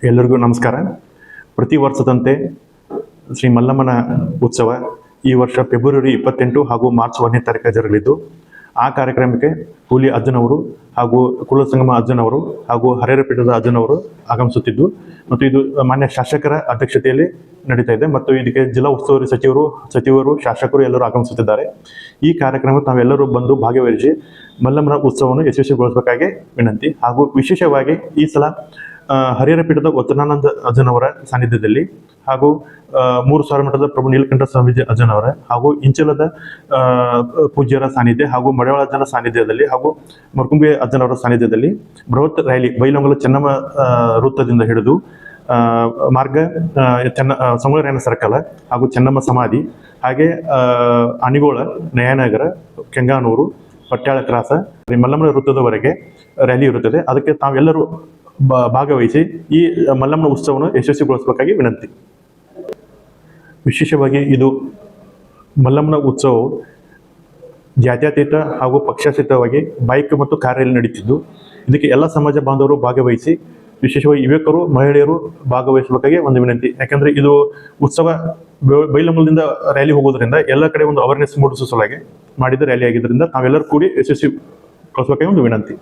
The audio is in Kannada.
ಎಲ್ಲರಿಗೂ ನಮಸ್ಕಾರ. ಪ್ರತಿ ವರ್ಷದಂತೆ ಶ್ರೀ ಮಲ್ಲಮ್ಮನ ಉತ್ಸವ ಈ ವರ್ಷ ಫೆಬ್ರವರಿ 28 ಹಾಗೂ ಮಾರ್ಚ್ 1ನೇ ತಾರೀಕು ಜರುಗಲಿದ್ದು, ಆ ಕಾರ್ಯಕ್ರಮಕ್ಕೆ ಹುಲಿ ಅಜ್ಜನವರು ಹಾಗೂ ಕುಲಸಂಗಮ ಅಜ್ಜನವರು ಹಾಗೂ ಹರಿಹರ ಪೀಠದ ಅಜ್ಜನವರು ಆಗಮಿಸುತ್ತಿದ್ದು, ಮತ್ತು ಇದು ಮಾನ್ಯ ಶಾಸಕರ ಅಧ್ಯಕ್ಷತೆಯಲ್ಲಿ ನಡೀತಾ ಇದೆ ಮತ್ತು ಇದಕ್ಕೆ ಜಿಲ್ಲಾ ಉಸ್ತುವಾರಿ ಸಚಿವರು ಶಾಸಕರು ಎಲ್ಲರೂ ಆಗಮಿಸುತ್ತಿದ್ದಾರೆ. ಈ ಕಾರ್ಯಕ್ರಮ ತಾವೆಲ್ಲರೂ ಬಂದು ಭಾಗವಹಿಸಿ ಮಲ್ಲಮ್ಮನ ಉತ್ಸವವನ್ನು ಯಶಸ್ವಿಗೊಳಿಸಬೇಕಾಗಿ ವಿನಂತಿ. ಹಾಗೂ ವಿಶೇಷವಾಗಿ ಈ ಸಲ ಹರಿಹರ ಪೀಠದ ವಚನಾನಂದ ಅಜ್ಜನವರ ಸಾನ್ನಿಧ್ಯದಲ್ಲಿ ಹಾಗೂ 3000 ಮಠದ ಪ್ರಭು ನೀಲಕಂಠ ಸ್ವಾಮೀಜಿ ಅಜ್ಜನವರ ಹಾಗೂ ಇಂಚಲದ ಪೂಜ್ಯರ ಸಾನ್ನಿಧ್ಯ ಹಾಗೂ ಮಡವಾಳ ಅಜ್ಜನ ಸಾನ್ನಿಧ್ಯದಲ್ಲಿ ಹಾಗೂ ಮರ್ಕುಂಬೆ ಅಜ್ಜನವರ ಸಾನ್ನಿಧ್ಯದಲ್ಲಿ ಬೃಹತ್ ರ್ಯಾಲಿ ಬೈಲಹೊಂಗಲ ಚೆನ್ನಮ್ಮ ವೃತ್ತದಿಂದ ಹಿಡಿದು ಮಾರ್ಗ ಸಂಗೊಳ್ಳಿ ಸರ್ಕಲ್ ಹಾಗೂ ಚೆನ್ನಮ್ಮ ಸಮಾಧಿ, ಹಾಗೆ ಅನಿಗೋಳ, ನಯನಗರ, ಕೆಂಗಾನೂರು, ಪಟ್ಯಾಳ ಕ್ರಾಸ, ಮಲ್ಲಮ್ಮನ ವೃತ್ತದವರೆಗೆ ರ್ಯಾಲಿ ಇರುತ್ತದೆ. ಅದಕ್ಕೆ ತಾವೆಲ್ಲರೂ ಭಾಗವಹಿಸಿ ಈ ಮಲ್ಲಮ್ಮನ ಉತ್ಸವವನ್ನು ಯಶಸ್ವಿಗೊಳಿಸಬೇಕಾಗಿ ವಿನಂತಿ. ವಿಶೇಷವಾಗಿ ಇದು ಮಲ್ಲಮ್ಮನ ಉತ್ಸವವು ಜಾತ್ಯತೀತ ಹಾಗೂ ಪಕ್ಷಾತೀತವಾಗಿ ಬೈಕ್ ಮತ್ತು ಕಾರಲ್ಲಿ ನಡೀತಿದ್ದು, ಇದಕ್ಕೆ ಎಲ್ಲ ಸಮಾಜ ಬಾಂಧವರು ಭಾಗವಹಿಸಿ, ವಿಶೇಷವಾಗಿ ಯುವಕರು, ಮಹಿಳೆಯರು ಭಾಗವಹಿಸಬೇಕಾಗಿ ಒಂದು ವಿನಂತಿ. ಯಾಕಂದ್ರೆ ಇದು ಉತ್ಸವ ಬೈಲಹೊಂಗಲದಿಂದ ರ್ಯಾಲಿ ಹೋಗೋದ್ರಿಂದ ಎಲ್ಲ ಕಡೆ ಒಂದು ಅವೇರ್ನೆಸ್ ಮೂಡಿಸುವ ಸಲುವಾಗಿ ಮಾಡಿದ ರ್ಯಾಲಿ ಆಗಿದ್ದರಿಂದ ನಾವೆಲ್ಲರೂ ಕೂಡಿ ಯಶಸ್ವಿಗೊಳಿಸಬೇಕಾಗಿ ಒಂದು ವಿನಂತಿ.